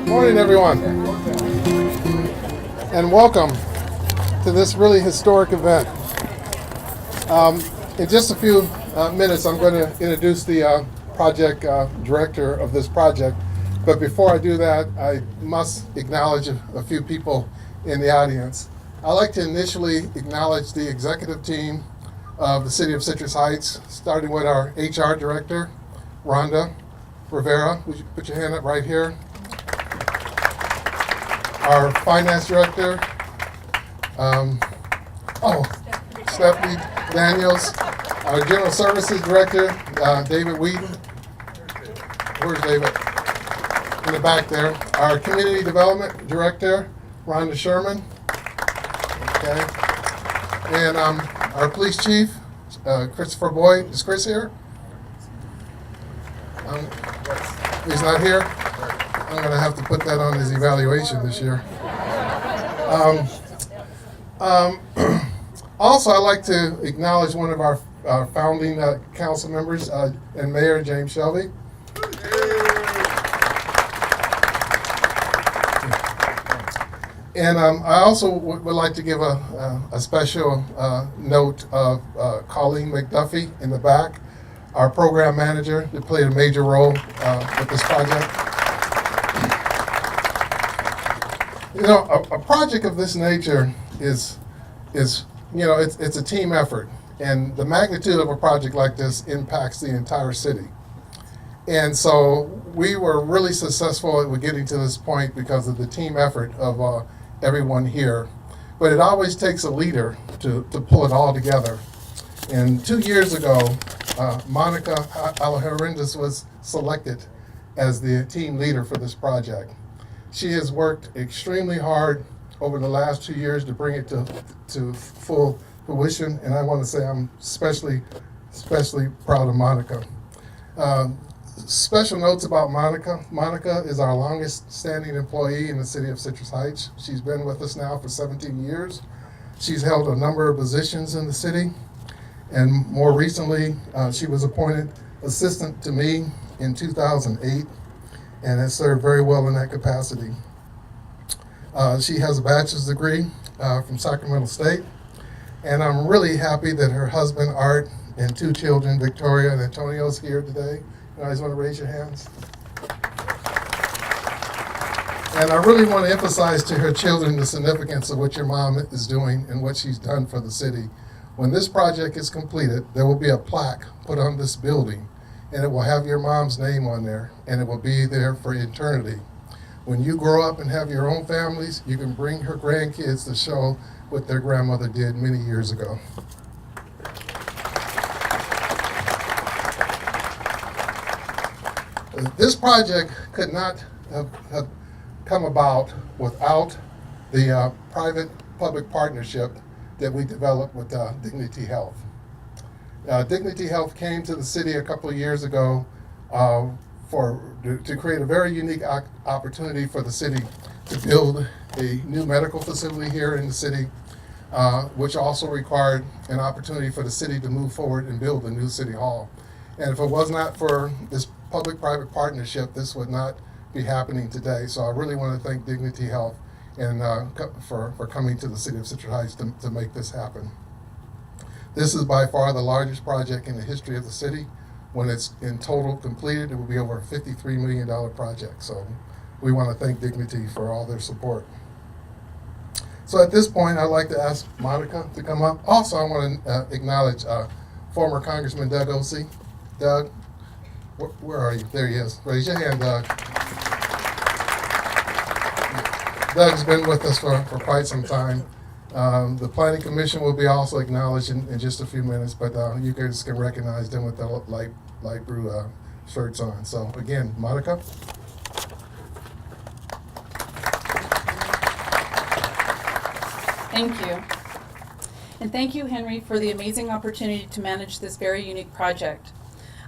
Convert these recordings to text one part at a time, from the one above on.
Morning, everyone, and welcome to this really historic event. In just a few minutes, I'm going to introduce the project director of this project. But before I do that, I must acknowledge a few people in the audience. I'd like to initially acknowledge the executive team of the City of Citrus Heights, starting with our HR director, Rhonda Rivera. Would you put your hand up right here? Our finance director, Stephanie Daniels. Our general services director, David Wheaton. Where's David? In the back there. Our community development director, Rhonda Sherman. Okay. And our police chief, Christopher Boyd. Is Chris here? He's not here? I'm going to have to put that on his evaluation this year. Also, I'd like to acknowledge one of our founding council members and Mayor James Shelby. And I also would like to give a special note of Colleen McDuffie in the back, our program manager, that played a major role with this project. You know, a project of this nature is you know, it's a team effort, and the magnitude of a project like this impacts the entire city. And so we were really successful with getting to this point because of the team effort of everyone here. But it always takes a leader to pull it all together. And 2 years ago, Monica Alajarindis was selected as the team leader for this project. She has worked extremely hard over the last 2 years to bring it to full fruition, and I want to say I'm especially proud of Monica. Special notes about Monica. Monica is our longest standing employee in the city of Citrus Heights. She's been with us now for 17 years. She's held a number of positions in the city, and more recently, she was appointed assistant to me in 2008 and has served very well in that capacity. She has a bachelor's degree from Sacramento State, and I'm really happy that her husband, Art, and 2 children, Victoria and Antonio, is here today. You guys want to raise your hands? And I really want to emphasize to her children the significance of what your mom is doing and what she's done for the city. When this project is completed, there will be a plaque put on this building, and it will have your mom's name on there, and it will be there for eternity. When you grow up and have your own families, you can bring her grandkids to show what their grandmother did many years ago. This project could not have come about without the private-public partnership that we developed with Dignity Health. Dignity Health came to the city a couple of years ago to create a very unique opportunity for the city to build a new medical facility here in the city, which also required an opportunity for the city to move forward and build a new city hall. And if it was not for this public-private partnership, this would not be happening today. So I really want to thank Dignity Health and for coming to the city of Citrus Heights to make this happen. This is by far the largest project in the history of the city. When it's in total completed, it will be over a $53 million project. So we want to thank Dignity for all their support. So at this point, I'd like to ask Monica to come up. Also, I want to acknowledge former Congressman Doug Osee. Doug, where are you? There he is. Raise your hand, Doug. Doug's been with us for quite some time. The Planning Commission will be also acknowledged in just a few minutes, but you guys can recognize them with the light blue shirts on. So again, Monica. Thank you. And thank you, Henry, for the amazing opportunity to manage this very unique project.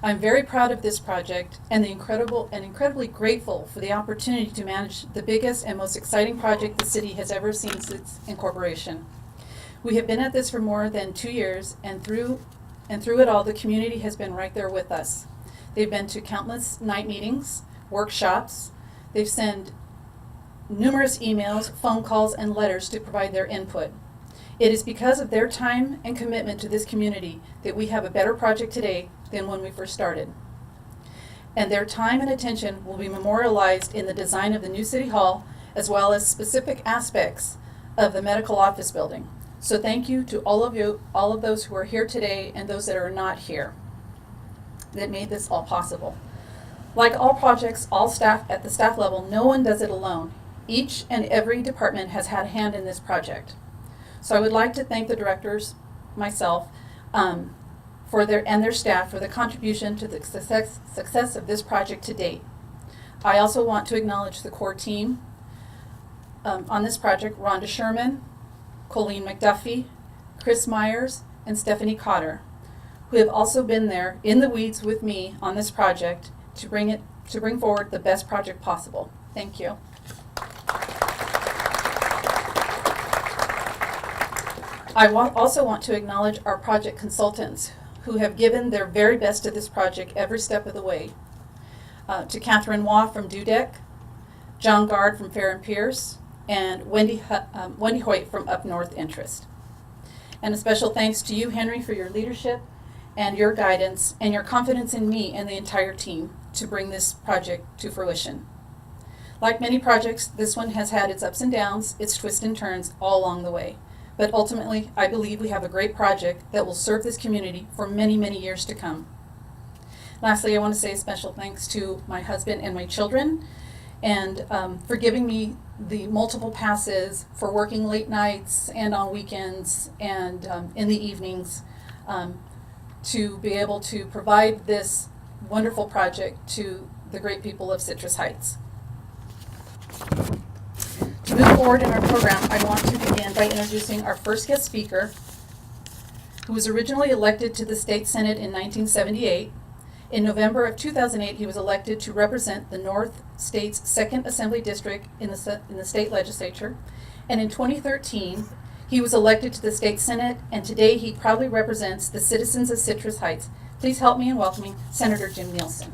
I'm very proud of this project and incredibly grateful for the opportunity to manage the biggest and most exciting project the city has ever seen since its incorporation. We have been at this for more than 2 years, and through it all, the community has been right there with us. They've been to countless night meetings, workshops. They've sent numerous emails, phone calls, and letters to provide their input. It is because of their time and commitment to this community that we have a better project today than when we first started. And their time and attention will be memorialized in the design of the new City Hall, as well as specific aspects of the medical office building. So thank you to all of those who are here today and those that are not here that made this all possible. Like all projects, all staff at the staff level, no one does it alone. Each and every department has had a hand in this project. So I would like to thank the directors, myself, for their staff for the contribution to the success of this project to date. I also want to acknowledge the core team on this project: Rhonda Sherman, Colleen McDuffie, Chris Myers, and Stephanie Cotter, who have also been there in the weeds with me on this project to bring forward the best project possible. Thank you. I also want to acknowledge our project consultants who have given their very best to this project every step of the way. To Catherine Waugh from Dudek, John Gard from Fair and Pierce, and Wendy Hoyt from Up North Interest. And a special thanks to you, Henry, for your leadership and your guidance and your confidence in me and the entire team to bring this project to fruition. Like many projects, this one has had its ups and downs, its twists and turns all along the way. But ultimately, I believe we have a great project that will serve this community for many, many years to come. Lastly, I want to say a special thanks to my husband and my children, and for giving me the multiple passes, for working late nights and on weekends and in the evenings to be able to provide this wonderful project to the great people of Citrus Heights. To move forward in our program, I want to begin by introducing our first guest speaker, who was originally elected to the State Senate in 1978. In November of 2008, he was elected to represent the North State's 2nd Assembly District in the state legislature. And in 2013, he was elected to the State Senate, and today he proudly represents the citizens of Citrus Heights. Please help me in welcoming Senator Jim Nielsen.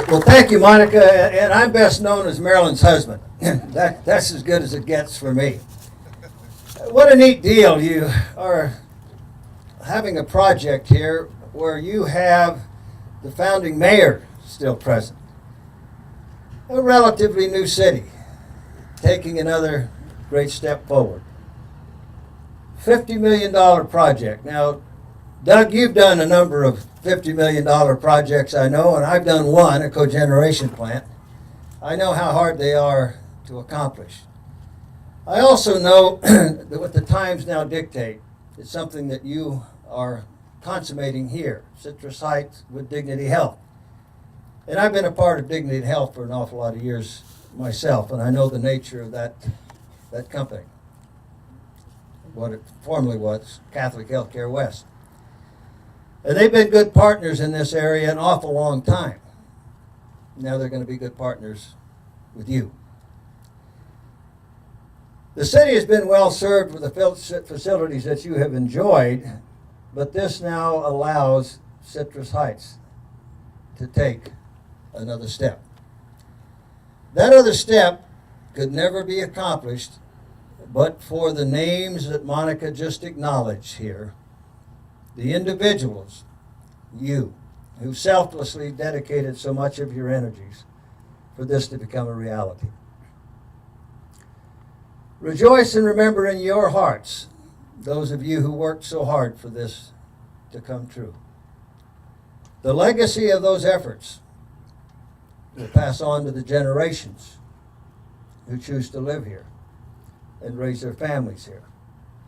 Well, thank you, Monica, and I'm best known as Marilyn's husband. That's as good as it gets for me. What a neat deal. You are having a project here where you have the founding mayor still present. A relatively new city, taking another great step forward. $50 million project. Now, Doug, you've done a number of $50 million projects, I know, and I've done one, a cogeneration plant. I know how hard they are to accomplish. I also know that what the times now dictate is something that you are consummating here, Citrus Heights with Dignity Health. And I've been a part of Dignity Health for an awful lot of years myself, and I know the nature of that company, what it formerly was, Catholic Healthcare West. And they've been good partners in this area an awful long time. Now they're going to be good partners with you. The city has been well served with the facilities that you have enjoyed, but this now allows Citrus Heights to take another step. That other step could never be accomplished but for the names that Monica just acknowledged here. The individuals, you, who selflessly dedicated so much of your energies for this to become a reality. Rejoice and remember in your hearts those of you who worked so hard for this to come true. The legacy of those efforts will pass on to the generations who choose to live here and raise their families here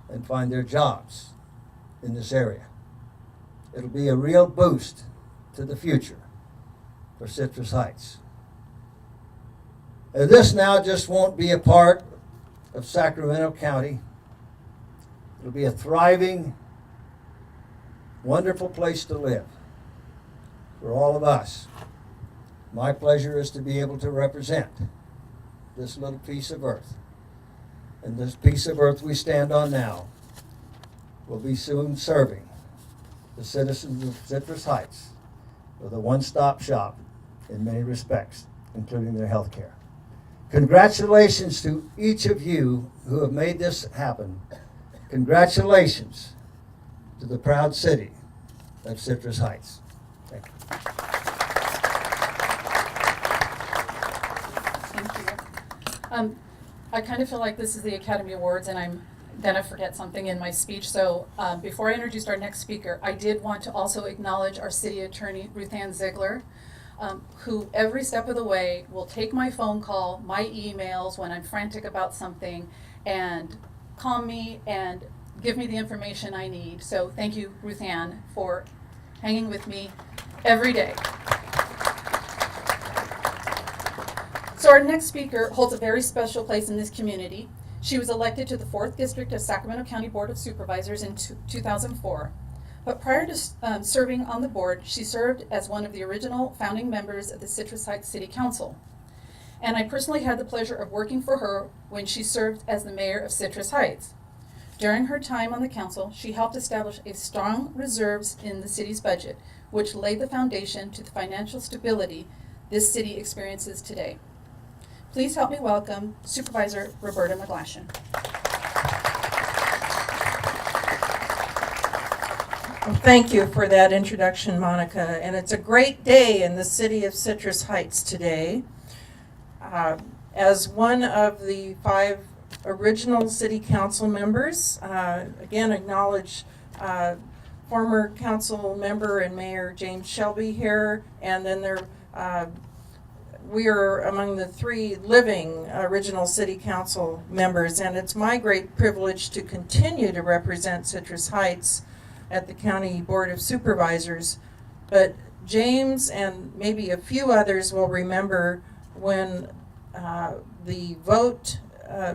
and find their jobs in this area. It'll be a real boost to the future for Citrus Heights. And this now just won't be a part of Sacramento County. It'll be a thriving, wonderful place to live for all of us. My pleasure is to be able to represent this little piece of earth. And this piece of earth we stand on now will be soon serving the citizens of Citrus Heights with a one-stop shop in many respects, including their health care. Congratulations to each of you who have made this happen. Congratulations to the proud city of Citrus Heights. Thank you. Thank you. I kind of feel like this is the Academy Awards and I'm gonna forget something in my speech. So before I introduce our next speaker, I did want to also acknowledge our city attorney, Ruth Ann Ziegler, who every step of the way will take my phone call, my emails when I'm frantic about something, and call me and give me the information I need. So thank you, Ruth Ann, for hanging with me every day. So our next speaker holds a very special place in this community. She was elected to the 4th District of Sacramento County Board of Supervisors in 2004. But prior to serving on the board, she served as one of the original founding members of the Citrus Heights City Council. And I personally had the pleasure of working for her when she served as the mayor of Citrus Heights. During her time on the council, she helped establish a strong reserves in the city's budget, which laid the foundation to the financial stability this city experiences today. Please help me welcome Supervisor Roberta MacGlashan. Well, thank you for that introduction, Monica. And it's a great day in the city of Citrus Heights today. As one of the 5 original city council members, again acknowledge former council member and Mayor James Shelby here, and then we are among the 3 living original city council members, and it's my great privilege to continue to represent Citrus Heights at the County Board of Supervisors. But James and maybe a few others will remember when the vote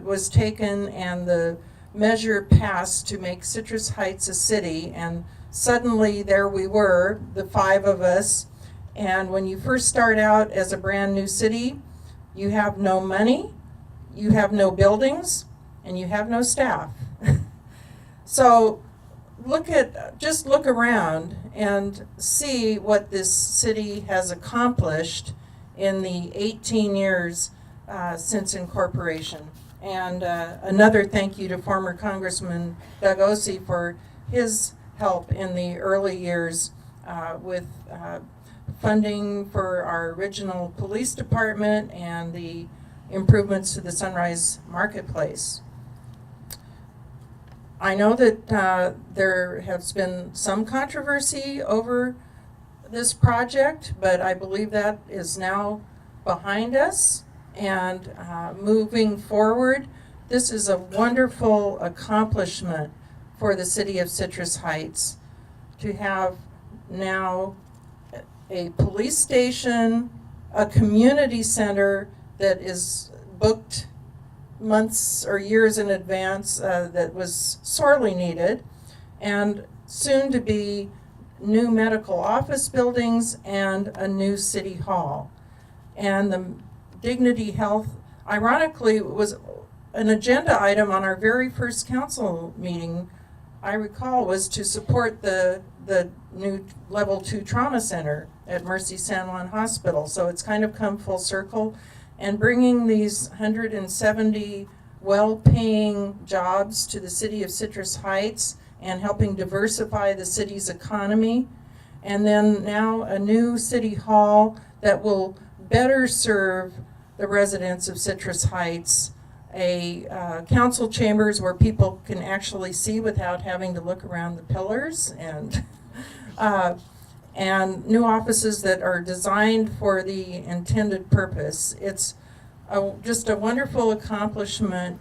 was taken and the measure passed to make Citrus Heights a city, and suddenly there we were, the 5 of us. And when you first start out as a brand new city, you have no money, you have no buildings, and you have no staff. So just look around and see what this city has accomplished in the 18 years since incorporation. And another thank you to former Congressman Doug Ossie for his help in the early years with funding for our original police department and the improvements to the Sunrise Marketplace. I know that there has been some controversy over this project, but I believe that is now behind us. And moving forward, this is a wonderful accomplishment for the city of Citrus Heights to have now a police station, a community center that is booked months or years in advance that was sorely needed, and soon to be new medical office buildings and a new city hall. And the Dignity Health, ironically, was an agenda item on our very first council meeting, I recall, was to support the new level 2 trauma center at Mercy San Juan Hospital. So it's kind of come full circle, and bringing these 170 well-paying jobs to the city of Citrus Heights and helping diversify the city's economy. And then now a new city hall that will better serve the residents of Citrus Heights, a council chambers where people can actually see without having to look around the pillars, and new offices that are designed for the intended purpose. It's just a wonderful accomplishment,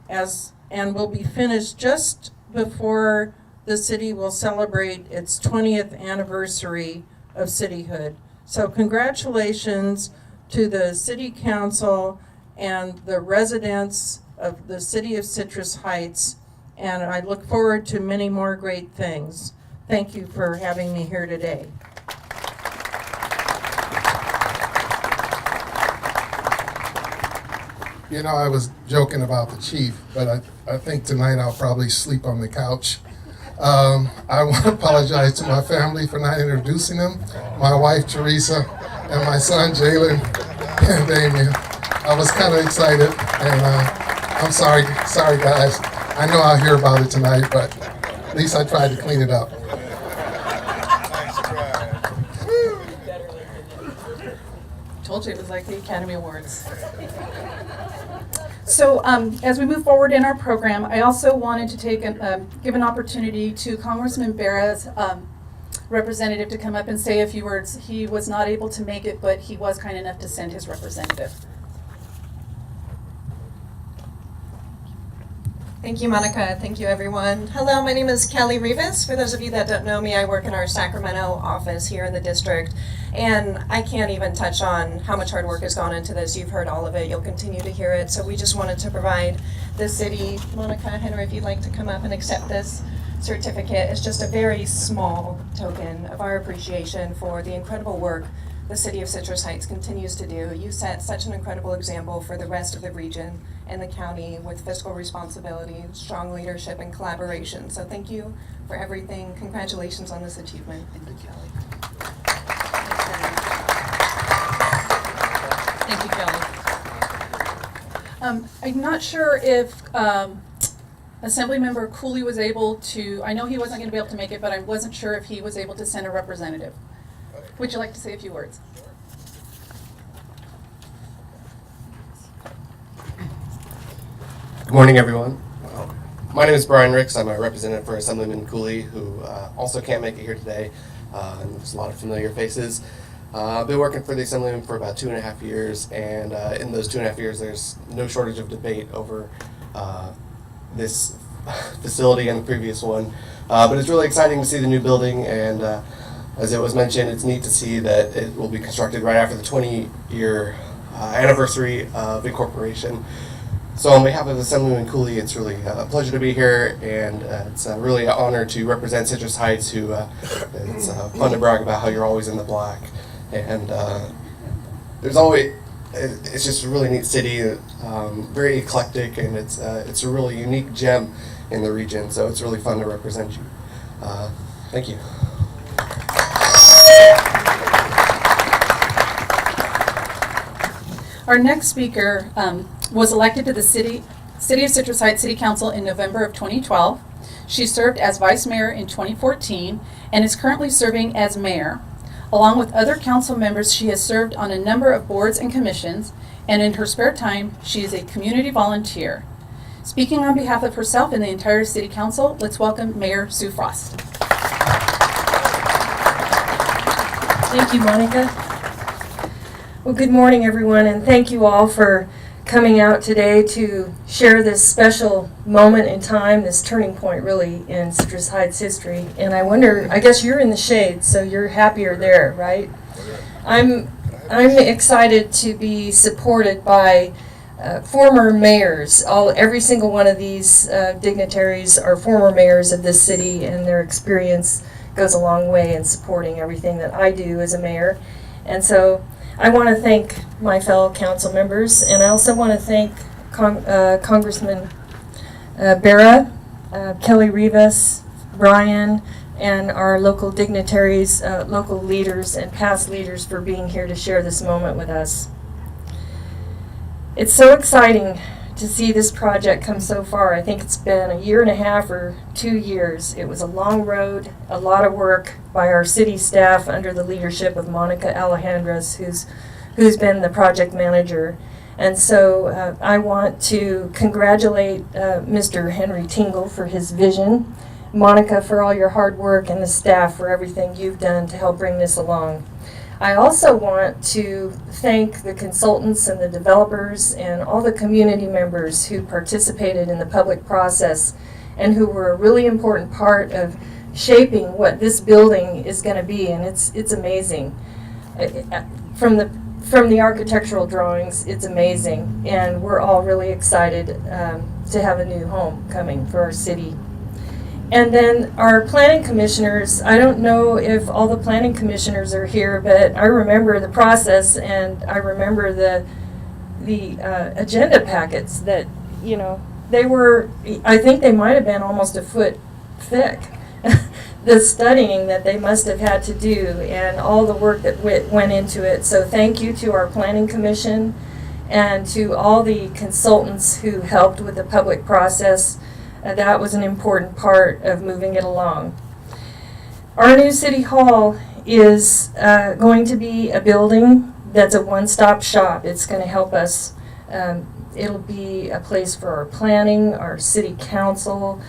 and will be finished just before the city will celebrate its 20th anniversary of cityhood. So congratulations to the city council and the residents of the city of Citrus Heights and I look forward to many more great things. Thank you for having me here today. You know, I was joking about the chief, but I think tonight I'll probably sleep on the couch. I want to apologize to my family for not introducing them, my wife Teresa, and my son Jalen and Damien. I was kind of excited, and I'm sorry guys. I know I'll hear about it tonight, but at least I tried to clean it up. Told you it was like the Academy Awards. So as we move forward in our program, I also wanted to give an opportunity to Congressman Bera's representative to come up and say a few words. He was not able to make it, but he was kind enough to send his representative. Thank you, Monica. Thank you, everyone. Hello, my name is Kelly Rivas. For those of you that don't know me, I work in our Sacramento office here in the district, and I can't even touch on how much hard work has gone into this. You've heard all of it. You'll continue to hear it. So we just wanted to provide the city. Monica, Henry, if you'd like to come up and accept this certificate. It's just a very small token of our appreciation for the incredible work the city of Citrus Heights continues to do. You set such an incredible example for the rest of the region and the county with fiscal responsibility, strong leadership, and collaboration. So thank you for everything. Congratulations on this achievement. Thank you, Kelly. Thank you, Kelly. I'm not sure if Assemblymember Cooley was able to, I know he wasn't going to be able to make it, but I wasn't sure if he was able to send a representative. Would you like to say a few words? Good morning, everyone. My name is Brian Ricks. I'm a representative for Assemblyman Cooley, who also can't make it here today. And there's a lot of familiar faces. I've been working for the Assemblyman for about 2.5 years, and in those 2.5 years, there's no shortage of debate over this facility and the previous one. But it's really exciting to see the new building, and as it was mentioned, it's neat to see that it will be constructed right after the 20-year anniversary of incorporation. So on behalf of Assemblyman Cooley, it's really a pleasure to be here, and it's really an honor to represent Citrus Heights, who it's fun to brag about how you're always in the black. And there's always, it's just a really neat city, very eclectic, and it's a really unique gem in the region, so it's really fun to represent you. Thank you. Our next speaker was elected to the City of Citrus Heights City Council in November of 2012. She served as Vice Mayor in 2014 and is currently serving as Mayor. Along with other council members, she has served on a number of boards and commissions, and in her spare time, she is a community volunteer. Speaking on behalf of herself and the entire City Council, let's welcome Mayor Sue Frost. Thank you, Monica. Well, good morning, everyone, and thank you all for coming out today to share this special moment in time, this turning point really in Citrus Heights history. And I wonder, I guess you're in the shade, so you're happier there, right? I'm excited to be supported by former mayors. Every single one of these dignitaries are former mayors of this city, and their experience goes a long way in supporting everything that I do as a mayor. And so I want to thank my fellow council members, and I also want to thank Congressman Bera, Kelly Rivas, Brian, and our local dignitaries, local leaders, and past leaders for being here to share this moment with us. It's so exciting to see this project come so far. I think it's been 1.5 years or 2 years. It was a long road, a lot of work by our city staff under the leadership of Monica Alejandras, who's been the project manager. And so I want to congratulate Mr. Henry Tingle for his vision, Monica for all your hard work, and the staff for everything you've done to help bring this along. I also want to thank the consultants and the developers and all the community members who participated in the public process and who were a really important part of shaping what this building is going to be, and it's amazing. From from the architectural drawings, it's amazing, and we're all really excited to have a new home coming for our city. And then our planning commissioners, I don't know if all the planning commissioners are here, but I remember the process, and I remember the agenda packets that, you know, they were, I think they might have been almost a foot thick. The studying that they must have had to do and all the work that went into it. So thank you to our planning commission and to all the consultants who helped with the public process. That was an important part of moving it along. Our new city hall is going to be a building that's a one-stop shop. It's going to help us. It'll be a place for our planning, our city council,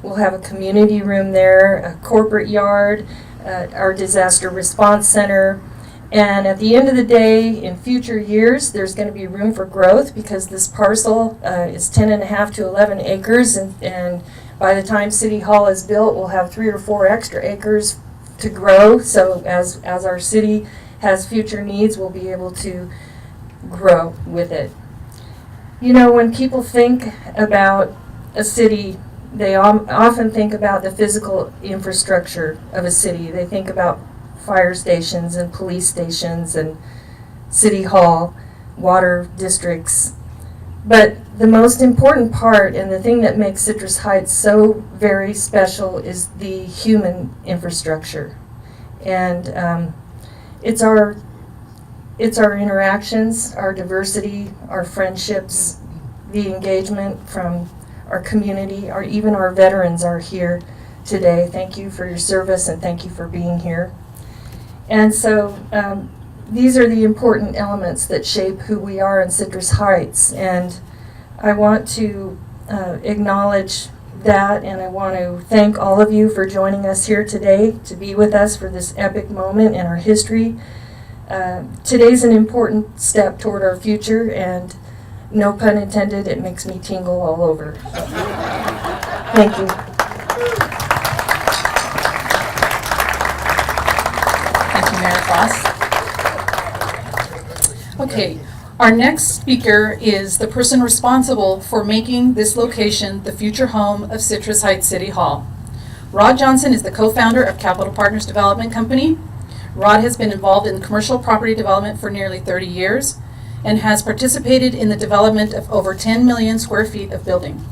we'll have a community room there, a corporate yard, our disaster response center. And at the end of the day, in future years, there's going to be room for growth because this parcel is 10.5 to 11 acres. And by the time City Hall is built, we'll have 3 or 4 extra acres to grow. So as our city has future needs, we'll be able to grow with it. You know, when people think about a city, they often think about the physical infrastructure of a city. They think about fire stations and police stations and city hall, water districts. But the most important part and the thing that makes Citrus Heights so very special is the human infrastructure. And it's our interactions, our diversity, our friendships, the engagement from our community, even our veterans are here today. Thank you for your service and thank you for being here. And so these are the important elements that shape who we are in Citrus Heights. And I want to acknowledge that, and I want to thank all of you for joining us here today to be with us for this epic moment in our history. Today's an important step toward our future, and no pun intended, it makes me tingle all over. Thank you. Thank you, Mayor Foss. Okay, our next speaker is the person responsible for making this location the future home of Citrus Heights City Hall. Rod Johnson is the co-founder of Capital Partners Development Company. Rod has been involved in commercial property development for nearly 30 years and has participated in the development of over 10 million square feet of building.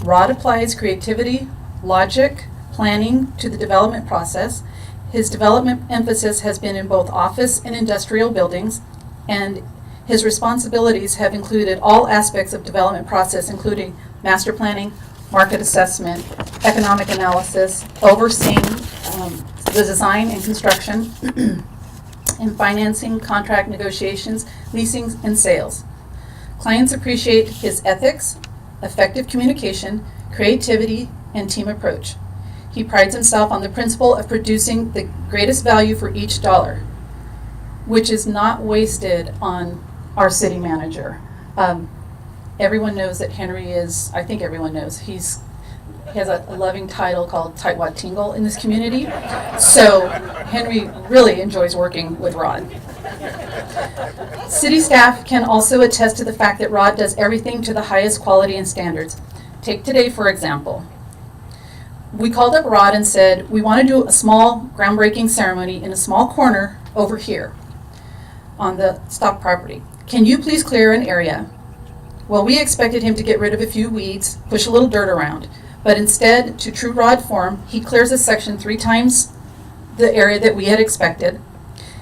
Rod applies creativity, logic, planning to the development process. His development emphasis has been in both office and industrial buildings, and his responsibilities have included all aspects of development process, including master planning, market assessment, economic analysis, overseeing the design and construction, and financing, contract negotiations, leasing, and sales. Clients appreciate his ethics, effective communication, creativity, and team approach. He prides himself on the principle of producing the greatest value for each dollar, which is not wasted on our city manager. Everyone knows that Henry is, I think everyone knows, he has a loving title called Tightwad Tingle in this community. So Henry really enjoys working with Rod. City staff can also attest to the fact that Rod does everything to the highest quality and standards. Take today, for example. We called up Rod and said, we want to do a small groundbreaking ceremony in a small corner over here on the stock property. Can you please clear an area? Well, we expected him to get rid of a few weeds, push a little dirt around. But instead, to true Rod form, he clears a section 3 times the area that we had expected.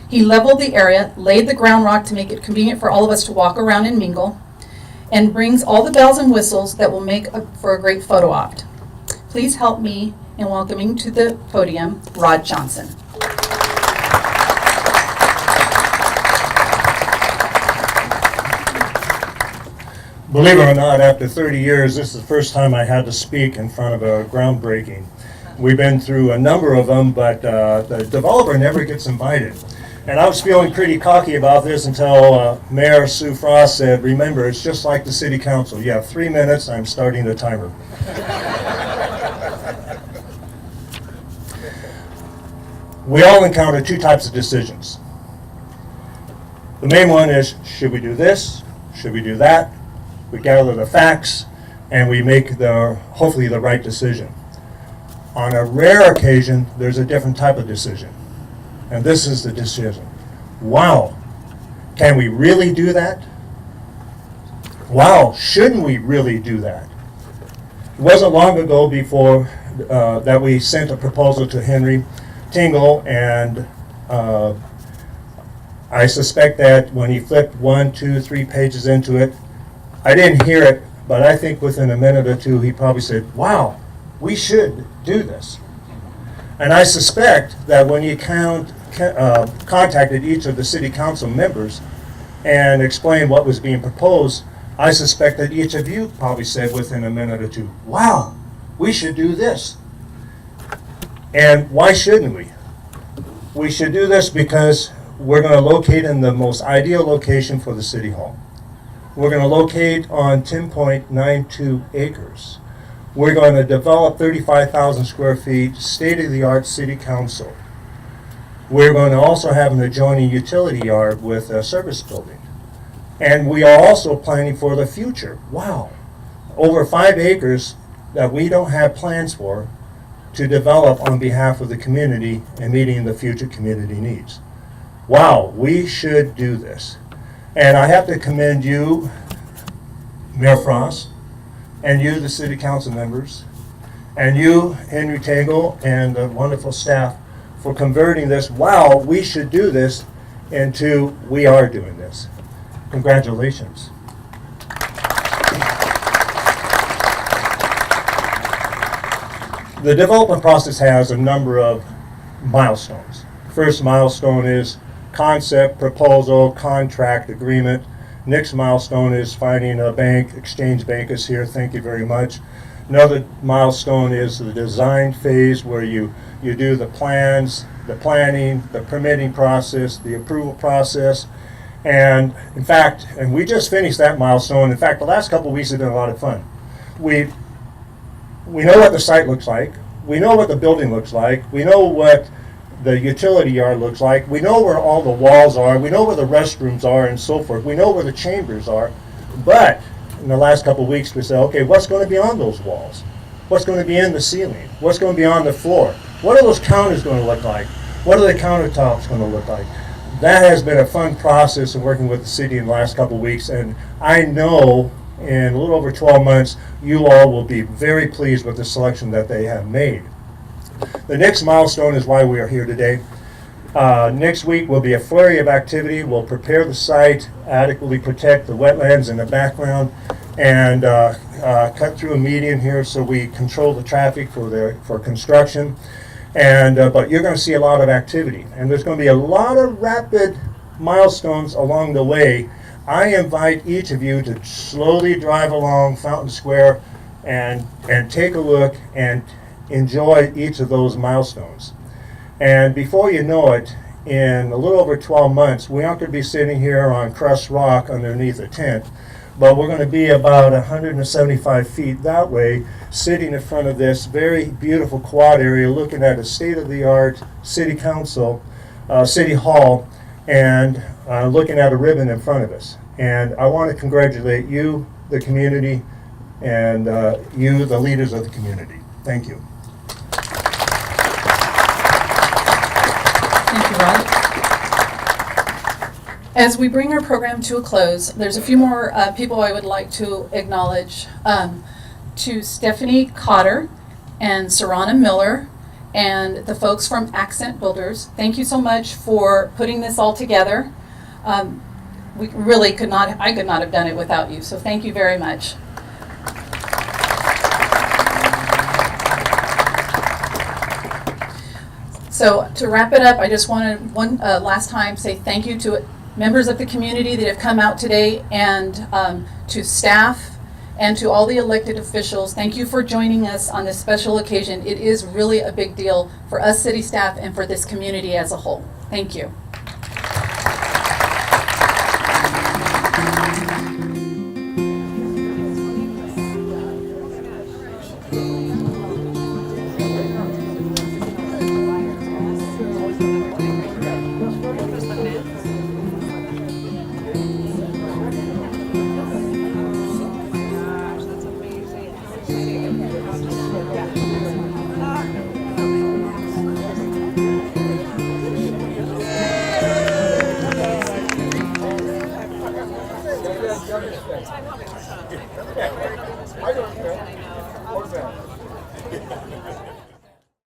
He leveled the area, laid the ground rock to make it convenient for all of us to walk around and mingle, and brings all the bells and whistles that will make for a great photo op. Please help me in welcoming to the podium Rod Johnson. Believe it or not, after 30 years, this is the first time I had to speak in front of a groundbreaking. We've been through a number of them, but the developer never gets invited. And I was feeling pretty cocky about this until Mayor Sue Frost said, remember, it's just like the city council. You have 3 minutes, I'm starting the timer. We all encounter 2 types of decisions. The main one is, should we do this? Should we do that? We gather the facts, and we make hopefully the right decision. On a rare occasion, there's a different type of decision. And this is the decision. Wow, can we really do that? Wow, shouldn't we really do that? It wasn't long ago before that we sent a proposal to Henry Tingle, and I suspect that when he flipped 1, 2, 3 pages into it, I didn't hear it, but I think within a minute or two he probably said, wow, we should do this. And I suspect that when you contacted each of the city council members and explained what was being proposed, I suspect that each of you probably said within a minute or two, wow, we should do this. And why shouldn't we? We should do this because we're going to locate in the most ideal location for the city hall. We're going to locate on 10.92 acres. We're going to develop 35,000 square feet, state-of-the-art city council. We're going to also have an adjoining utility yard with a service building. And we are also planning for the future. Wow, over 5 acres that we don't have plans for to develop on behalf of the community and meeting the future community needs. Wow, we should do this. And I have to commend you, Mayor Frost, and you, the city council members, and you, Henry Tingle, and the wonderful staff for converting this, wow, we should do this, into we are doing this. Congratulations. The development process has a number of milestones. First milestone is concept, proposal, contract, agreement. Next milestone is finding a bank. Exchange Bank is here. Thank you very much. Another milestone is the design phase, where you do the plans, the planning, the permitting process, the approval process. And in fact, and we just finished that milestone. In fact, the last couple of weeks have been a lot of fun. We know what the site looks like. We know what the building looks like. We know what the utility yard looks like. We know where all the walls are. We know where the restrooms are and so forth. We know where the chambers are. But in the last couple of weeks, we said, okay, what's going to be on those walls? What's going to be in the ceiling? What's going to be on the floor? What are those counters going to look like? What are the countertops going to look like? That has been a fun process of working with the city in the last couple of weeks, and I know in a little over 12 months, you all will be very pleased with the selection that they have made. The next milestone is why we are here today. Next week will be a flurry of activity. We'll prepare the site, adequately protect the wetlands in the background, and cut through a median here so we control the traffic for construction. And but you're going to see a lot of activity, and there's going to be a lot of rapid milestones along the way. I invite each of you to slowly drive along Fountain Square and take a look and enjoy each of those milestones. And before you know it, in a little over 12 months, we aren't going to be sitting here on crushed rock underneath a tent, but we're going to be about 175 feet that way, sitting in front of this very beautiful quad area, looking at a state-of-the-art city council, city hall, and looking at a ribbon in front of us. And I want to congratulate you, the community, and you, the leaders of the community. Thank you. Thank you, Rod. As we bring our program to a close, there's a few more people I would like to acknowledge. To Stephanie Cotter and Sarana Miller and the folks from Accent Builders, thank you so much for putting this all together. We really I could not have done it without you, so thank you very much. So to wrap it up, I just want to one last time say thank you to members of the community that have come out today, and to staff and to all the elected officials. Thank you for joining us on this special occasion. It is really a big deal for us city staff and for this community as a whole. Thank you. I don't care.